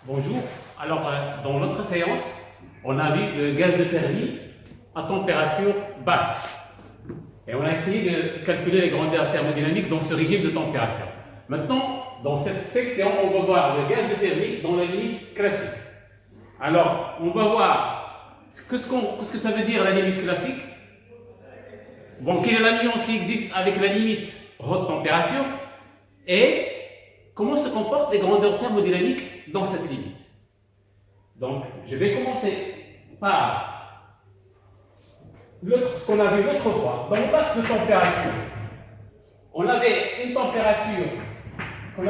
Bonjour. Alors, dans notre séance, on a vu le gaz de Fermi à température basse. Et on a essayé de calculer les grandeurs thermodynamiques dans ce régime de température. Maintenant, dans cette section, on va voir le gaz de Fermi dans la limite classique. Alors, on va voir ce que ça veut dire la limite classique. Bon, quelle est la nuance qui existe avec la limite haute température et comment se comportent les grandeurs thermodynamiques dans cette limite. Donc, je vais commencer par ce qu'on a vu l'autre fois. Dans l'axe de température, on avait une température qu'on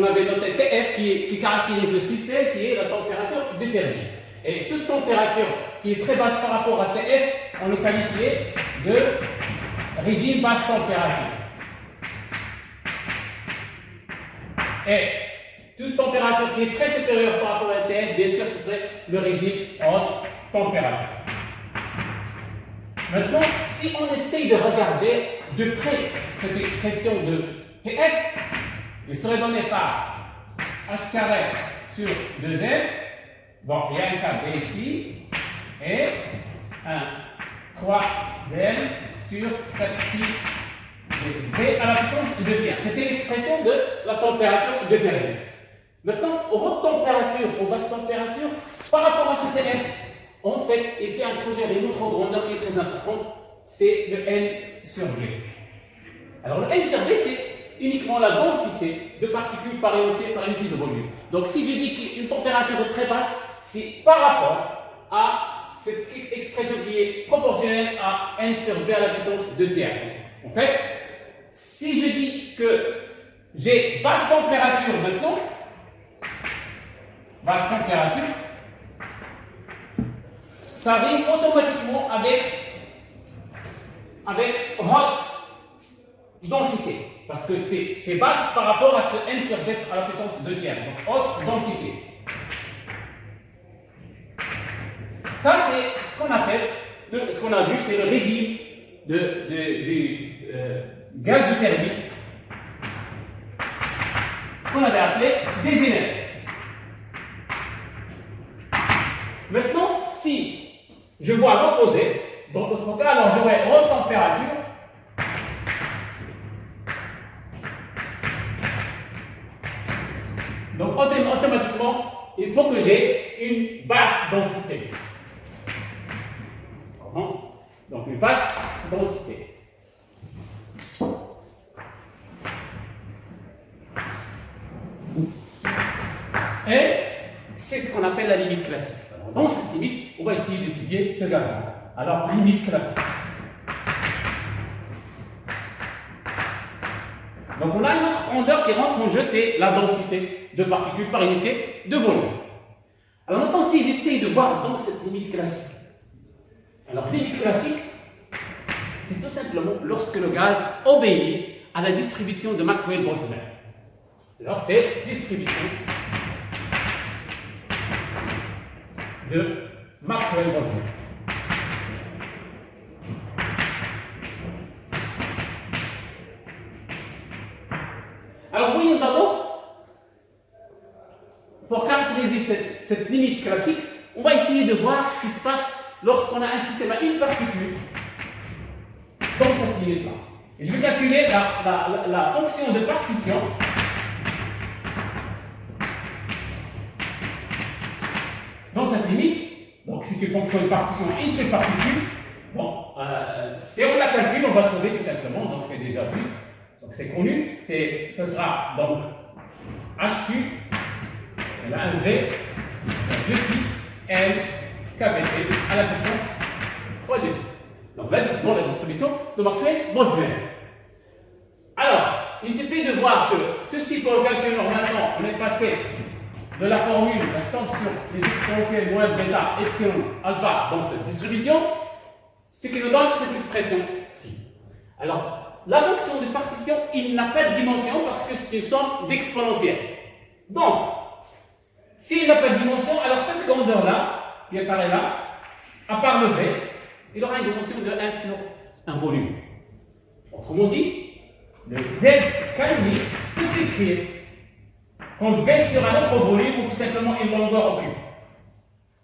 avait notée TF qui caractérise le système, qui est la température de Fermi. Et toute température qui est très basse par rapport à TF, on le qualifiait de régime basse température. Et toute température qui est très supérieure par rapport à TF, bien sûr, ce serait le régime haute température. Maintenant, si on essaye de regarder de près cette expression de TF, il serait donné par h carré sur 2m. Bon, il y a un cas B ici, et un 3m sur 4pi de V à la puissance 2 tiers. C'était l'expression de la température de Fermi. Maintenant, aux hautes températures, aux basses températures, par rapport à ce TF, en fait, il fait introduire une autre grandeur qui est très importante, c'est le N sur V. Alors, le N sur V, c'est uniquement la densité de particules par unité de volume. Donc, si je dis qu'une température est très basse, c'est par rapport à cette expression qui est proportionnelle à N sur V à la puissance 2 tiers. En fait, si je dis que j'ai basse température maintenant, basse température, ça arrive automatiquement avec haute densité. Parce que c'est basse par rapport à ce N sur V à la puissance 2 tiers. Donc haute densité. Ça, c'est ce qu'on appelle, ce qu'on a vu, c'est le régime du gaz de Fermi qu'on avait appelé dégénéré. Maintenant, si je vois l'opposé, dans notre cas, alors j'aurai haute température donc automatiquement, il faut que j'ai une basse densité. Comment? Donc une basse densité. Et c'est ce qu'on appelle la limite classique. Alors, dans cette limite, on va essayer d'étudier ce gaz-là. Alors, limite classique. Donc on a une autre grandeur qui rentre en jeu, c'est la densité de particules par unité de volume. Alors maintenant, si j'essaye de voir dans cette limite classique, alors limite classique, c'est tout simplement lorsque le gaz obéit à la distribution de Maxwell-Boltzmann. Alors c'est distribution de Maxwell-Boltzmann. Alors voyons d'abord, pour caractériser cette limite classique, on va essayer de voir ce qui se passe lorsqu'on a un système à une particule dans cette limite-là. Et je vais calculer la fonction de partition dans cette limite. Donc c'est une fonction de partition à une seule particule. Bon, si on la calcule, on va trouver tout simplement, donc c'est déjà vu. Donc c'est connu, ce sera donc HQ, et là un V, 2pi, L, KBT à la puissance 3 2. Donc là, c'est la distribution de Maxwell-Boltzmann. Alors, il suffit de voir que ceci pour le calcul, maintenant, on est passé de la formule, la somme sur les exponentielles moins bêta, epsilon, alpha dans cette distribution, ce qui nous donne cette expression-ci. Alors, la fonction de partition, il n'a pas de dimension parce que c'est une somme d'exponentielle. Donc, s'il n'a pas de dimension, alors cette grandeur-là, qui apparaît là, à part le V, il aura une dimension de 1 sur un volume. Autrement dit, le Z canonique peut s'écrire quand V sur un autre volume ou tout simplement une longueur au cube.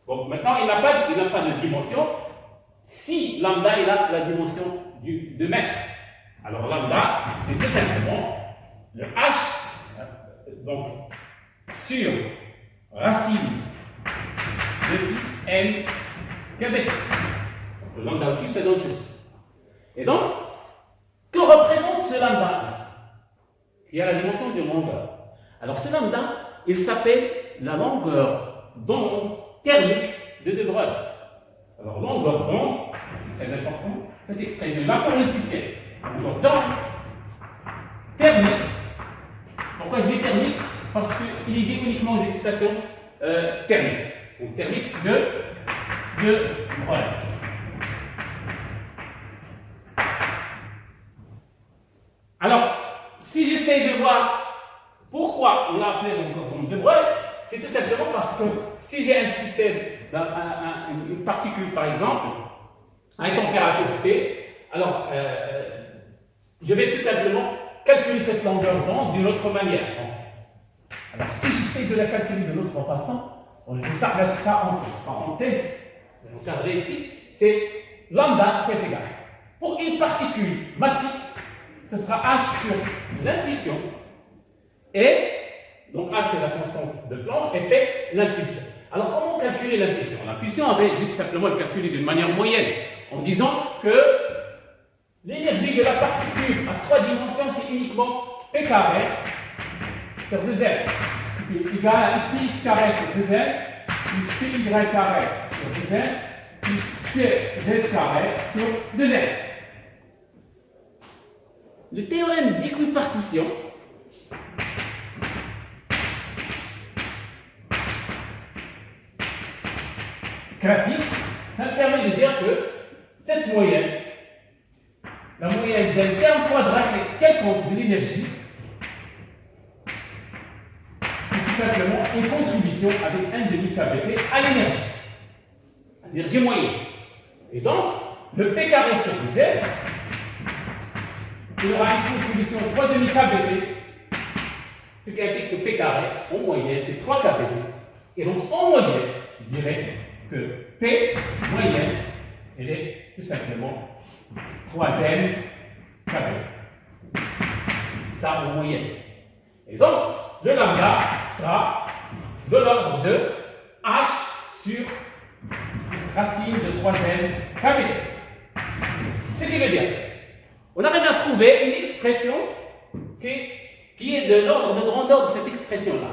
Bon, maintenant, il n'a pas de dimension. Si lambda il a la dimension de mètre, alors lambda, c'est tout simplement le h, donc sur racine de pi n kb. Le lambda au cube, ça donne ceci. Et donc, que représente ce lambda qui a la dimension de longueur? Alors ce lambda, il s'appelle la longueur d'onde thermique de De Broglie. Alors longueur d'onde, c'est très important, cette expression-là pour le système. Longueur d'onde thermique. Pourquoi je dis thermique? Parce qu'il est lié uniquement aux excitations thermiques, ou thermiques de Broglie. Alors, si j'essaie de voir pourquoi on l'a appelé longueur d'onde de Broglie, c'est tout simplement parce que si j'ai un système, une particule par exemple, à une température T, alors je vais tout simplement calculer cette longueur d'onde d'une autre manière. Alors si j'essaie de la calculer de l'autre façon, je vais mettre ça en parenthèse, je vais encadrer ici, c'est lambda qui est égal. Pour une particule massive, ce sera h sur l'impulsion, et donc h c'est la constante de Planck, et p l'impulsion. Alors comment calculer l'impulsion? L'impulsion, je vais tout simplement le calculer d'une manière moyenne, en disant que l'énergie de la particule à 3 dimensions, c'est uniquement p carré sur 2l. Ce qui est égal à px carré sur 2l, plus py carré sur 2l, plus pz carré sur 2l. Le théorème d'équipartition classique, ça me permet de dire que cette moyenne, la moyenne d'un terme quadratique quelconque de l'énergie, est tout simplement une contribution avec 1,5 kBT à l'énergie moyenne. Et donc, le P carré sur 2L, il aura une contribution de 3,5 kBT, ce qui implique que P carré, en moyenne, c'est 3 kBT. Et donc, en moyenne, je dirais que P moyenne, elle est tout simplement 3n kBT. Ça en moyenne. Et donc, le lambda sera de l'ordre de h sur cette racine de 3n kBT. Ce qui veut dire, on arrive à trouver une expression qui est de l'ordre de grandeur de cette expression-là.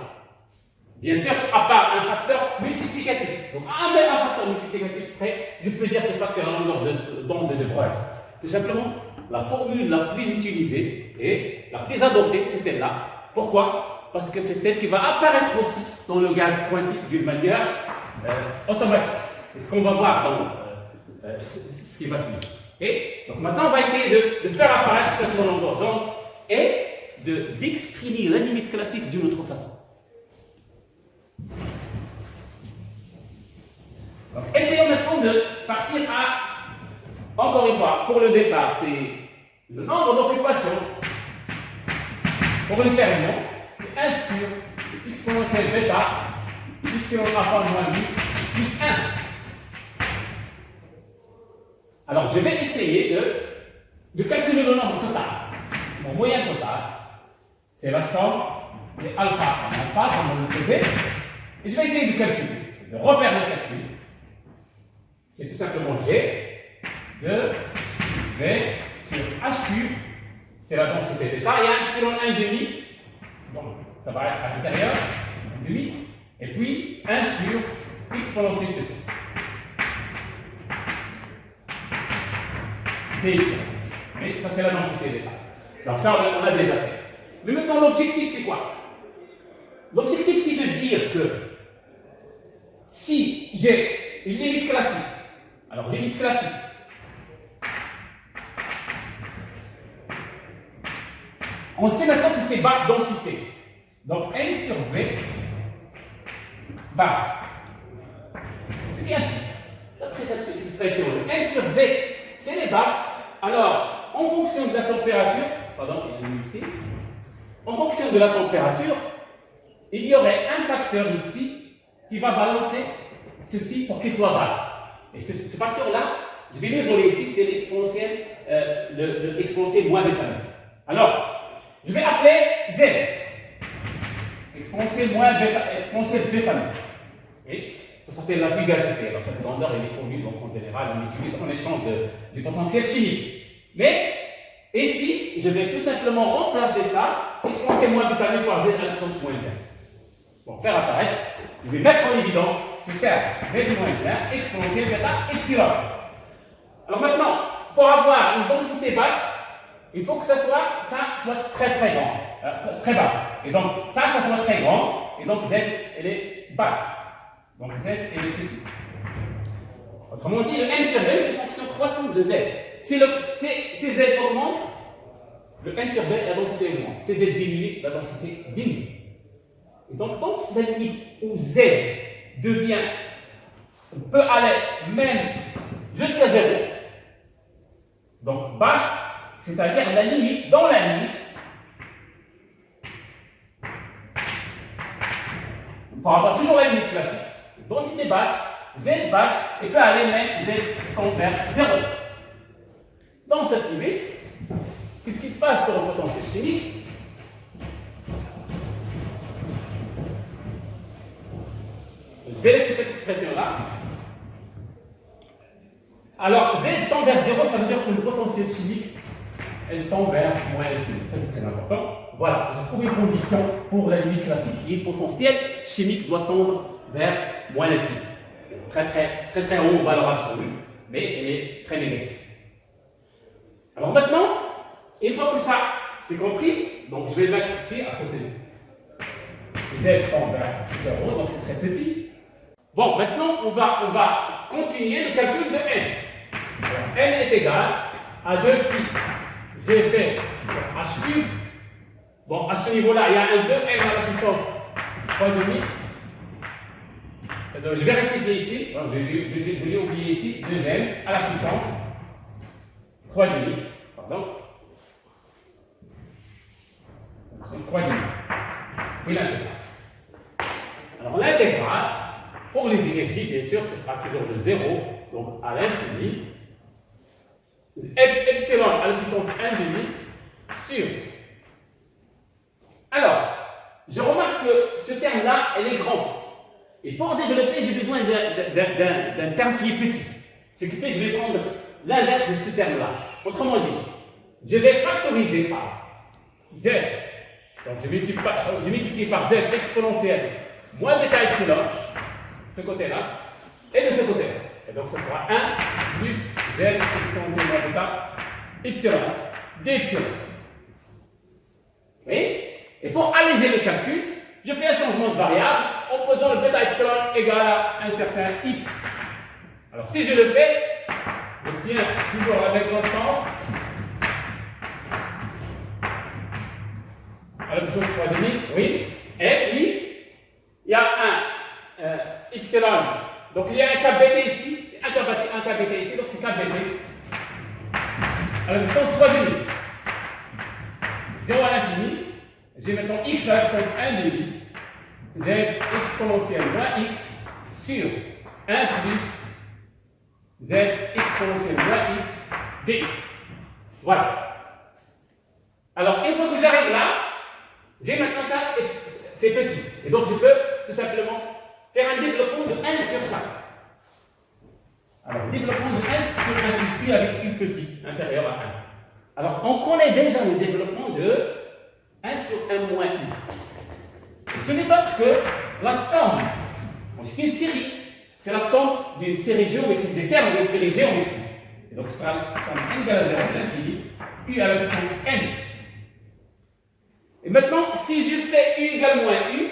Bien sûr, à part un facteur multiplicatif. Donc, à un facteur multiplicatif près, je peux dire que ça, c'est la longueur d'onde de Broglie. Tout simplement, la formule la plus utilisée et la plus adoptée, c'est celle-là. Pourquoi? Parce que c'est celle qui va apparaître aussi dans le gaz quantique d'une manière automatique. C'est ce qu'on va voir dans ce qui va suivre. Et donc maintenant, on va essayer de faire apparaître cette longueur d'onde et d'exprimer la limite classique d'une autre façon. Donc, essayons maintenant de partir à, encore une fois, pour le départ, c'est le nombre d'occupations. Pour le fermion, c'est 1 sur exponentielle bêta, y alpha moins 8, plus 1. Alors, je vais essayer de calculer le nombre total. Mon moyen total, c'est la somme des alpha en alpha, comme on le faisait. Et je vais essayer de calculer, de refaire le calcul. C'est tout simplement G de V sur H cube, c'est la densité d'état. Il y a un epsilon 1,5, donc ça va être à l'intérieur, 1,5, et puis 1 sur exponentielle ceci. D epsilon. Mais ça, c'est la densité d'état. Donc ça, on a déjà fait. Mais maintenant, l'objectif, c'est quoi? L'objectif, c'est de dire que si j'ai une limite classique, alors limite classique, on sait maintenant que c'est basse densité. Donc N sur V, basse. Ce qui implique, d'après cette expression, N sur V, c'est les basses. Alors, en fonction de la température, pardon, il y a une ici, en fonction de la température, il y aurait un facteur ici qui va balancer ceci pour qu'il soit basse. Et ce facteur-là, je vais l'isoler ici, c'est l'exponentiel moins bêta. Alors, je vais appeler Z. Exponentiel moins bêta, exponentiel bêta. Et ça s'appelle la fugacité. Alors, cette grandeur, elle est connue, donc en général, on l'utilise en échange du potentiel chimique. Mais, ici, je vais tout simplement remplacer ça, exponentiel moins bêta par Z à la puissance moins 1. Pour faire apparaître, je vais mettre en évidence ce terme Z moins 1, exponentiel bêta epsilon. Alors maintenant, pour avoir une densité basse, il faut que ça soit très très grand, très basse. Et donc ça soit très grand, et donc Z, elle est basse. Donc Z, elle est petite. Autrement dit, le n sur Z est une fonction croissante de Z. Si Z augmente, le n sur Z, la densité augmente. Si Z diminue, la densité diminue. Et donc, dans la limite où Z peut aller même jusqu'à 0, donc basse, c'est-à-dire la limite, dans la limite, pour avoir toujours la limite classique, densité basse, Z basse, et peut aller même Z tend vers 0. Dans cette limite, qu'est-ce qui se passe pour le potentiel chimique? Je vais laisser cette expression-là. Alors, Z tend vers 0, ça veut dire que le potentiel chimique, elle tend vers moins l'infini. Ça, c'est très important. Voilà, j'ai trouvé une condition pour la limite classique qui est le potentiel chimique doit tendre vers moins l'infini. Très haut valeur absolue, mais elle est très négative. Alors maintenant, une fois que ça c'est compris, donc je vais le mettre ici à côté. Z tend vers 0, donc c'est très petit. Bon, maintenant, on va continuer le calcul de n. Alors, n est égal à 2pi Gp sur h cube. Bon, à ce niveau-là, il y a un 2n à la puissance 3,5. Donc, je vais rectifier ici. Je l'ai oublié ici. 2n à la puissance 3,5. Pardon. C'est 3,5. Et l'intégrale. Alors, l'intégrale, pour les énergies, bien sûr, ce sera toujours de 0, donc à l'infini. Epsilon à la puissance 1,5 sur. Alors, je remarque que ce terme-là, elle est grand. Et pour développer, j'ai besoin d'un terme qui est petit. Ce qui fait que je vais prendre l'inverse de ce terme-là. Autrement dit, je vais factoriser par Z. Donc, je multiplie par Z exponentielle moins bêta epsilon, ce côté-là, et de ce côté-là. Et donc, ce sera 1 plus Z exponentielle moins bêta epsilon d'epsilon. Oui. Et pour alléger le calcul, je fais un changement de variable en posant le bêta epsilon égal à un certain x. Alors, si je le fais, j'obtiens toujours la même constante à la puissance 3,5, oui. Et puis, il y a un epsilon. Donc, il y a un k bt ici, un k bt ici, donc c'est k bt à la puissance 3,5. 0 à l'infini. J'ai maintenant x à la puissance 1,5, z exponentielle moins x sur 1 plus z exponentielle moins x dx. Voilà. Alors, une fois que j'arrive là, j'ai maintenant ça, c'est petit. Et donc, je peux tout simplement faire un développement de 1 sur ça. Alors, développement de 1 sur 1 plus pi avec u petit, inférieur à 1. Alors, on connaît déjà le développement de 1 sur 1 moins u. Et ce n'est autre que la somme. Bon, c'est une série. C'est la somme d'une série géométrique, des termes d'une série géométrique. Et donc, ce sera la somme n égale à 0 à l'infini, u à la puissance n. Et maintenant, si je fais u égale moins u,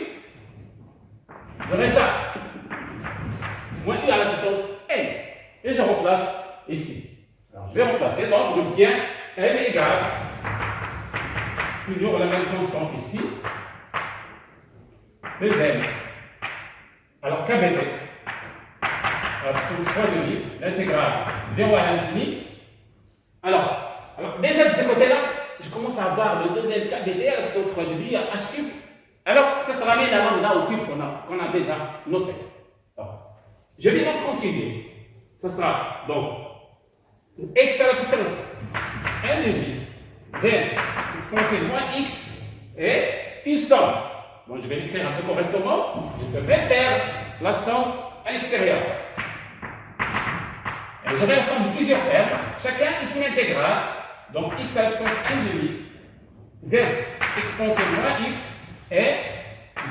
j'aurai ça. Moins u à la puissance n. Et je remplace ici. Alors, je vais remplacer, donc j'obtiens n égale toujours la même constante ici. 2n. Alors, kbt, à la puissance 3,5, l'intégrale 0 à l'infini. Alors, déjà de ce côté-là, je commence à avoir le 2n kbt à la puissance 3,5 à h cube. Alors, ça sera mis la lambda au cube qu'on a déjà noté. Alors, je vais donc continuer. Ce sera donc x à la puissance 1 demi, z exponentielle moins x et une somme. Bon, je vais l'écrire un peu correctement. Je peux même faire la somme à l'extérieur. J'aurai la somme de plusieurs termes. Chacun est une intégrale. Donc x à la puissance 1 demi, z exponentielle moins x et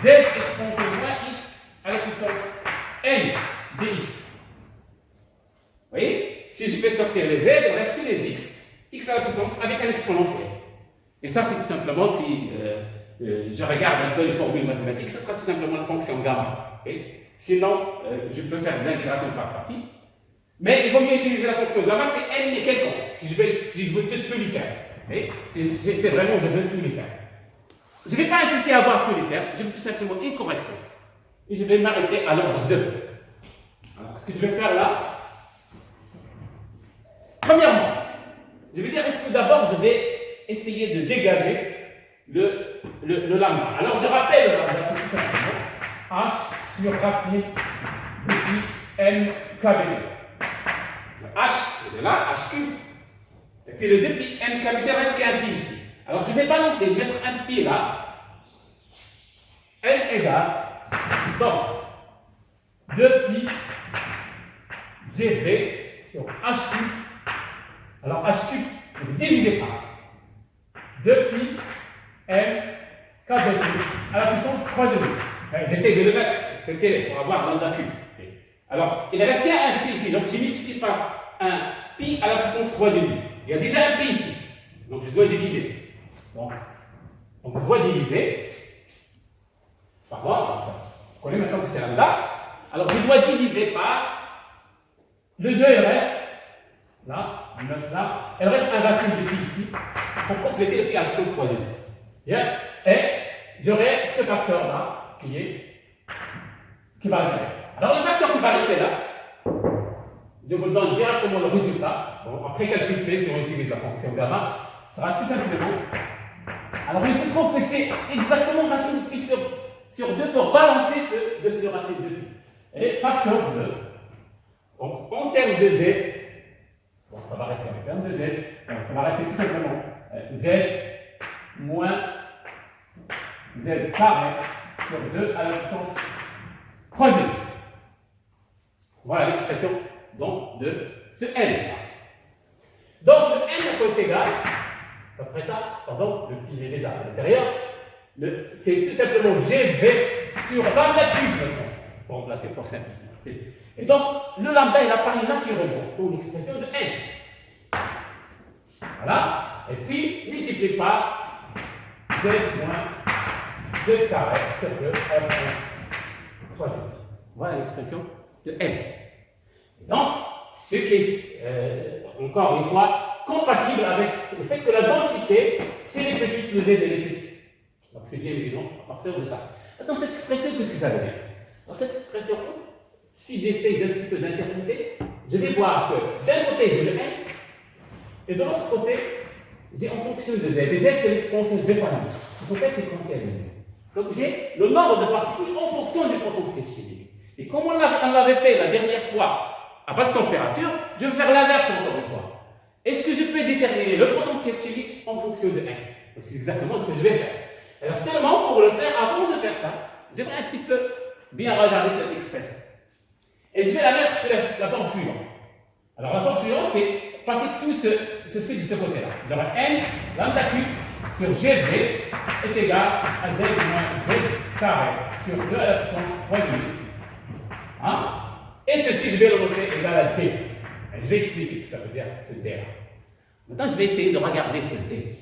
z exponentielle moins x à la puissance n dx. Vous voyez? Si je fais sortir les z, il reste que les x à la puissance avec un exponentiel. Et ça, c'est tout simplement, si je regarde un peu les formules mathématiques, ce sera tout simplement la fonction gamma. Okay? Sinon, je peux faire des intégrations par partie. Mais il vaut mieux utiliser la fonction gamma, c'est n est quelconque. Si je veux tous les termes. Okay? C'est vraiment, je veux tous les termes. Je ne vais pas insister à avoir tous les termes, je veux tout simplement une correction. Et je vais m'arrêter à l'ordre 2. Alors, ce que je vais faire là, premièrement, je vais dire, est-ce que d'abord je vais essayer de dégager le lambda. Alors je rappelle le lambda, c'est tout simplement h sur racine de pi m kbt. Le h est de là, h cube. Et puis le 2pi m kbt reste un pi ici. Alors je vais balancer, mettre un pi là. N égale donc 2pi gv sur h cube. Alors h cube, vous divisez par 2pi m kbt à la puissance 3 demi. J'essaie de le mettre tel quel est pour avoir lambda cube. Alors, il reste un pi ici, donc je multiplie par un pi à la puissance 3 demi. Il y a déjà un pi ici, donc je dois diviser. Donc je dois diviser. Pardon, on connaît maintenant que c'est lambda. Alors je dois diviser par le 2, il reste là, on note là, il reste un racine de pi ici pour compléter le pi à la puissance 3 demi. Et j'aurai ce facteur là qui va rester là. Alors le facteur qui va rester là, je vous donne directement le résultat. Bon, après calcul fait, si on utilise la fonction gamma, sera tout simplement. Alors il se trouve que c'est exactement racine de pi sur 2 pour balancer ce racine de pi. Et facteur 2. Donc en termes de z, bon, ça va rester en termes de z, donc ça va rester tout simplement z moins z carré sur 2 à la puissance 3 demi. Voilà l'expression donc de ce n. Donc le n est égal, après ça, pardon, le pi est déjà à l'intérieur, c'est tout simplement gv sur lambda cube maintenant, pour remplacer pour simplifier. Et donc le lambda il apparaît naturellement dans l'expression de n. Voilà, et puis multiplié par z moins z carré sur 2 à la puissance 3 demi. Voilà l'expression de n. Donc, ce qui est, encore une fois, compatible avec le fait que la densité, c'est les petites plus z et les petits. Donc, c'est bien évident à partir de ça. Dans cette expression, qu'est-ce que ça veut dire? Dans cette expression, si j'essaie d'un petit peu d'interpréter, je vais voir que d'un côté, j'ai le n, et de l'autre côté, j'ai en fonction de z. Et z, c'est l'expansion de v par v. Donc, fait, il contient le. Donc, j'ai le nombre de particules en fonction du potentiel chimique. Et comme on l'avait fait la dernière fois à basse température, je vais faire l'inverse encore une fois. Est-ce que je peux déterminer le potentiel chimique en fonction de n? C'est exactement ce que je vais faire. Alors seulement pour le faire, avant de faire ça, j'aimerais un petit peu bien regarder cette expression. Et je vais la mettre sur la forme suivante. Alors la forme suivante, c'est passer tout ceci de ce côté-là. J'aurai n lambda cube sur gv est égal à z moins z carré sur 2 à la puissance 3 demi. Hein? Et ceci, je vais le noter égal à d. Et je vais expliquer ce que ça veut dire, ce d-là. Maintenant, je vais essayer de regarder ce d.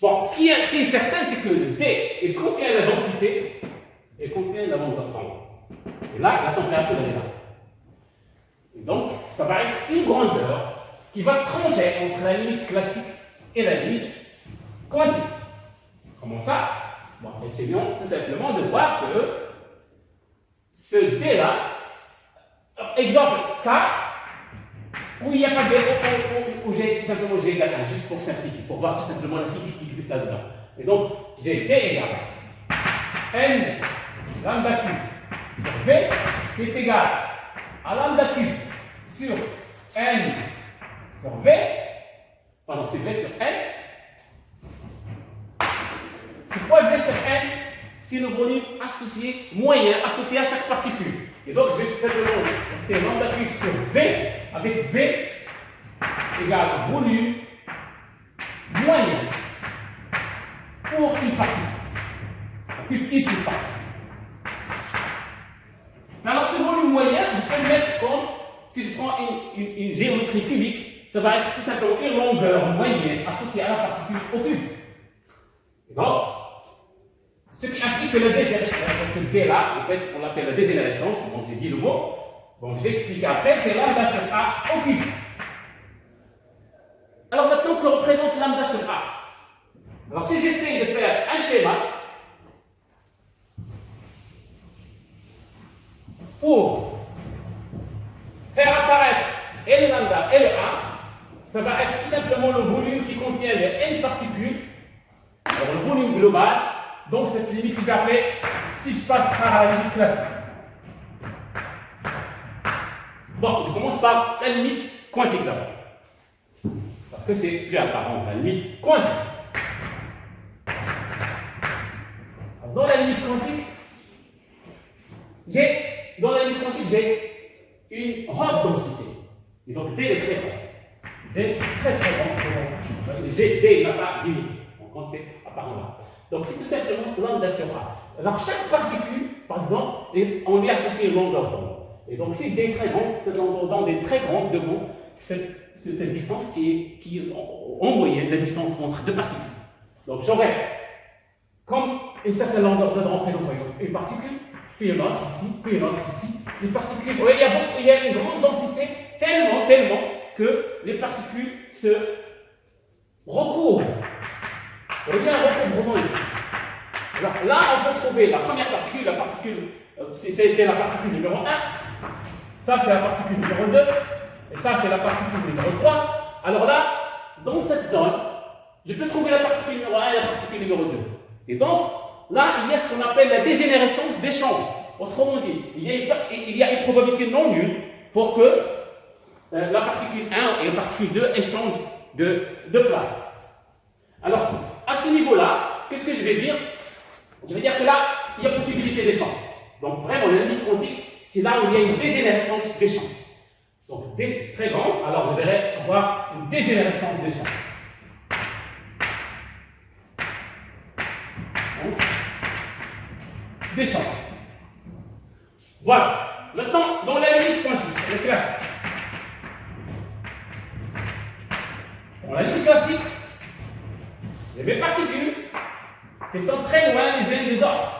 Bon, ce qui est certain, c'est que le d, il contient la densité et contient la longueur d'onde. Et là, la température est là. Et donc, ça va être une grandeur qui va trancher entre la limite classique et la limite quantique. Comment ça? Bon, essayons tout simplement de voir que ce d-là, exemple K, où il n'y a pas de d, où j'ai tout simplement g égale 1, juste pour simplifier, pour voir tout simplement la physique qui existe là-dedans. Et donc, j'ai D égale N lambda cube sur V qui est égal à lambda cube sur N sur V, pardon, c'est V sur N. C'est quoi V sur N? C'est le volume associé, moyen, associé à chaque particule. Et donc, je vais simplement obtenir lambda cube sur V, avec V égale volume moyen pour une particule. Une issue de particule. Alors, ce volume moyen, je peux le mettre comme, si je prends une géométrie cubique, ça va être tout simplement une longueur moyenne associée à la particule au cube. Donc, ce qui implique que le ce D-là, en fait, on l'appelle la dégénérescence, donc j'ai dit le mot. Bon, je vais expliquer après, c'est lambda sur A au cube. Alors maintenant, que représente lambda sur A? Alors si j'essaie de faire un schéma pour faire apparaître et le lambda et le A, ça va être tout simplement le volume qui contient les n particules, alors le volume global. Donc cette limite que je vais appeler, si je passe par la limite classique. Bon, je commence par la limite quantique d'abord. Parce que c'est plus apparent, la limite quantique. Alors, dans la limite quantique, j'ai une haute densité. Et donc D est très grand. D est très très grand. D n'a pas de limite. Donc quand c'est apparent là. Donc c'est tout simplement lambda sur A. Alors chaque particule, par exemple, on lui associe une longueur d'onde. Et donc si D est très grand, cette longueur d'onde est très grande devant cette distance qui est en moyenne la distance entre deux particules. Donc j'aurai comme une certaine longueur d'onde représentant une particule, puis une autre ici, puis une autre ici. Les particules, il y a une grande densité, tellement que les particules se recouvrent. Il y a un recouvrement ici. Alors là, on peut trouver la première particule, c'est la particule numéro 1. Ça, c'est la particule numéro 2. Et ça, c'est la particule numéro 3. Alors là, dans cette zone, je peux trouver la particule numéro 1 et la particule numéro 2. Et donc, là, il y a ce qu'on appelle la dégénérescence d'échange. Autrement dit, il y a une probabilité non nulle pour que la particule 1 et la particule 2 échangent de place. Alors, à ce niveau-là, qu'est-ce que je vais dire? Je vais dire que là, il y a possibilité d'échange. Donc, vraiment, la limite quantique, c'est là où il y a une dégénérescence d'échange. Donc, D très grand, alors je vais avoir une dégénérescence d'échange. D'échange. Voilà. Maintenant, dans la limite quantique, le classique. Dans la limite classique, j'ai mes particules qui sont très loin les unes des autres.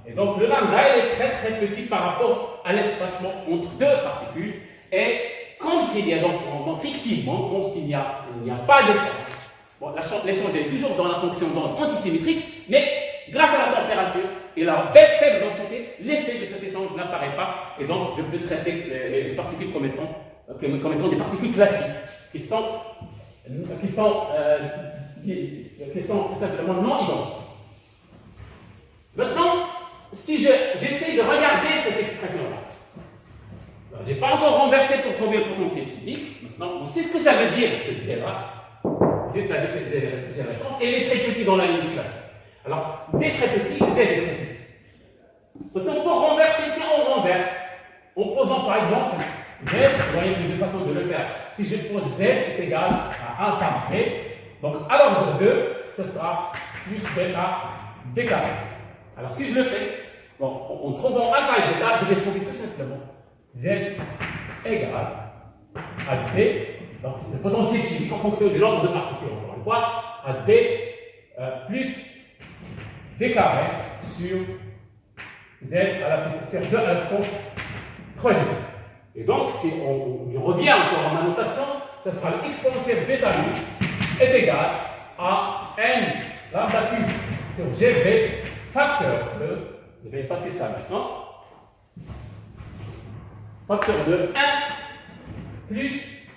Et donc le lambda il est très petit par rapport à l'espacement entre deux particules. Et comme s'il y a donc fictivement, comme s'il n'y a pas d'échange. Bon, l'échange est toujours dans la fonction d'onde antisymétrique, mais grâce à la température et la faible densité, l'effet de cet échange n'apparaît pas. Et donc je peux traiter les particules comme étant des particules classiques qui sont tout simplement non identiques. Maintenant, si j'essaie de regarder cette expression-là, je n'ai pas encore renversé pour trouver le potentiel chimique. Maintenant, on sait ce que ça veut dire, cette idée-là. C'est la dégénérescence, et elle est très petite dans la limite classique. Alors, D très petit, Z est très petit. Maintenant, pour renverser, si on renverse, en posant par exemple Z, vous voyez plusieurs façons de le faire. Si je pose Z est égal à 1 par D, donc à l'ordre 2, ce sera plus bêta D carré. Alors si je le fais, bon, en trouvant alpha et bêta, je vais trouver tout simplement Z égale à D, donc le potentiel chimique en fonction du nombre de particules, encore une fois, à D plus D carré sur Z à la puissance 2 à la puissance 3. Et donc, si je reviens encore à ma notation, ce sera l'exponentielle bêta nu est égal à n lambda cube sur gb facteur de, je vais effacer ça maintenant, facteur de 1 plus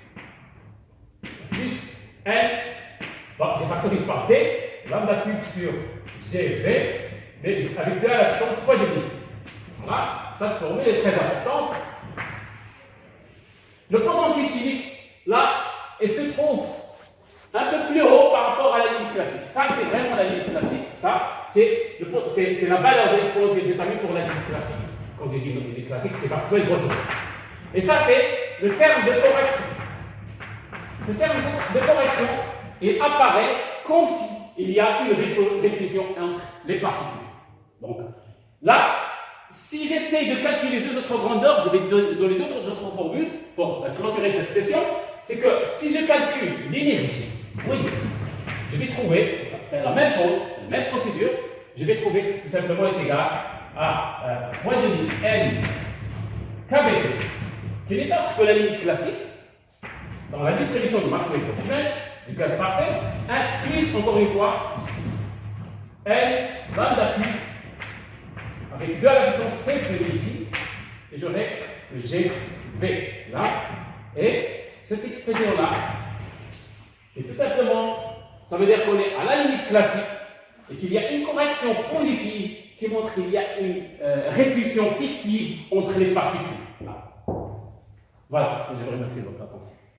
n, bon, je factorise par d, lambda cube sur GV, mais avec 2 à la puissance 3 degrés. Voilà, cette formule est très importante. Le potentiel chimique, là, il se trouve un peu plus haut par rapport à la limite classique. Ça, c'est vraiment la limite classique. Ça, c'est la valeur de l'exponentielle qui est déterminée pour la limite classique. Quand je dis une limite classique, c'est Maxwell-Boltzmann. Et ça, c'est le terme de correction. Ce terme de correction, il apparaît comme s'il y a une répulsion entre les particules. Donc, là, si j'essaye de calculer deux autres grandeurs, je vais donner d'autres formules pour clôturer cette session. C'est que si je calcule l'énergie, oui, je vais trouver la même chose, la même procédure, je vais trouver que tout simplement est égal à 3,5 n kBT, qui n'est autre que la limite classique, dans la distribution de Maxwell-Boltzmann, du gaz parfait, 1 plus, encore une fois, n lambda cube, avec 2 à la puissance 5 ici, et j'aurai le GV là, et cette expression-là, c'est tout simplement, ça veut dire qu'on est à la limite classique et qu'il y a une correction positive qui montre qu'il y a une répulsion fictive entre les particules. Voilà, je vous remercie de votre attention.